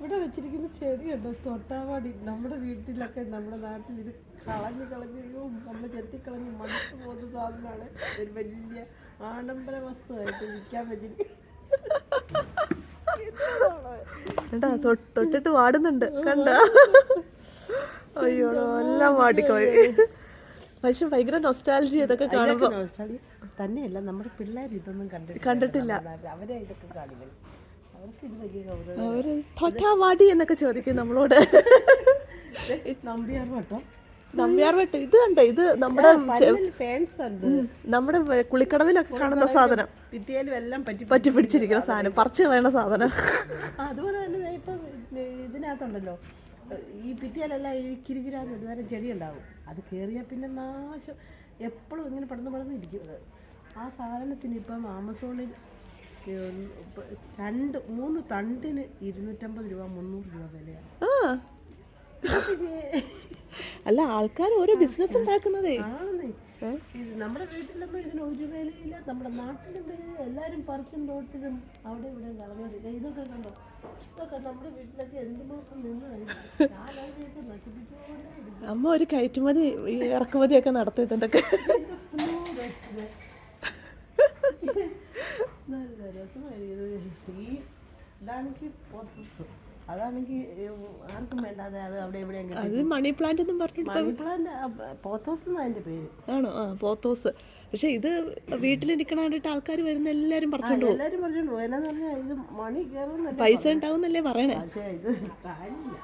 ഇവിടെ വെച്ചിരിക്കുന്ന ചെടിയുണ്ടോ തൊട്ടാവാടി. നമ്മുടെ വീട്ടിലൊക്കെ നമ്മുടെ നാട്ടിൽ ഇത് കളഞ്ഞ് നമ്മൾ ചെത്തിക്കളഞ്ഞ് മടുത്തു പോകുന്ന സാധനമാണ്. ഒരു വലിയ ആഡംബര വസ്തുവായിട്ട് വിൽക്കാൻ പറ്റില്ല. തൊട്ടിട്ട് വാടുന്നുണ്ട് കണ്ട. അയ്യോ എല്ലാം വാടിക്കോയി. പക്ഷെ ഭയങ്കര നൊസ്റ്റാൾജി ഇതൊക്കെ കാണുമ്പോൾ. തന്നെയല്ല നമ്മുടെ പിള്ളേർ ഇതൊന്നും കണ്ടിട്ടില്ല. അവരെ ഇതൊക്കെ കാണിക്കണം. അവർക്ക് ഇത് വലിയ കൗതുകം. അവര് തൊട്ടാവാടി എന്നൊക്കെ ചോദിക്കും നമ്മളോട്. നമ്പ്യാർ വട്ടം ഇത് കണ്ടോ, ഇത് നമ്മുടെ ഫാൻസ് ഉണ്ട്. നമ്മുടെ കുളിക്കടവിലൊക്കെ കാണുന്ന സാധനം. ഭിത്തിയിലും എല്ലാം പറ്റി പിടിച്ചിരിക്കുന്ന സാധനം, പറിച്ചു കളയണ സാധനം. അതുപോലെ തന്നെ ഇപ്പം ഇതിനകത്തുണ്ടല്ലോ ഈ ഭിത്തിയിലെല്ലാം ഈ കിരികിരാന്ന് ഒരുതരം ചെടി ഉണ്ടാവും. അത് കയറിയാൽ പിന്നെ നാശം. എപ്പോഴും ഇങ്ങനെ പടന്ന് ഇരിക്കുന്നത്. ആ സാധനത്തിന് ഇപ്പം ആമസോണിൽ 2-3 തണ്ടിന് 250 രൂപ 300 രൂപ വിലയാണ്. അല്ല, ആൾക്കാർ ഓരോ ബിസിനസ് ഉണ്ടാക്കുന്നതേ. നമ്മുടെ വീട്ടിലൊന്നും ഇതിന് ഒരു വിലയില്ല. നമ്മുടെ നാട്ടിലുണ്ടെങ്കിൽ എല്ലാവരും പറിച്ചും തോട്ടിലും അവിടെ ഇവിടെ കളഞ്ഞില്ല. ഇതൊക്കെ കണ്ടോ, ഇതൊക്കെ നമ്മുടെ വീട്ടിലൊക്കെ എന്തുമാത്രം നിന്നായിരിക്കും. ഞാനതിനെയൊക്കെ നശിപ്പിച്ചുകൊണ്ടേ. അമ്മ ഒരു കയറ്റുമതി ഇറക്കുമതിയൊക്കെ നടത്തിയതൊക്കെ നല്ല രസമായിരുന്നു. ഇതാണെങ്കിൽ പോത്തസ്, അതാണെങ്കിൽ ആർക്കും വേണ്ടാതെ അത് അവിടെ എവിടെയും കിട്ടും. അത് മണി പ്ലാന്റ് എന്നും പറഞ്ഞിട്ട് മണി പ്ലാന്റ് പോത്തോസ് എന്നാണ് അതിൻ്റെ പേര്. ആണോ? പോത്തോസ്. പക്ഷെ ഇത് വീട്ടിലിരിക്കണ കണ്ടിട്ട് ആൾക്കാർ വരുന്ന എല്ലാവരും പറിച്ചോണ്ട് പോകും. എല്ലാവരും പറിച്ചോണ്ട് പോകും. എന്നാന്ന് പറഞ്ഞാൽ ഇത് മണി കയറും, പൈസ ഉണ്ടാവും എന്നല്ലേ പറയണേ. പക്ഷേ ഇത് കാര്യമില്ല.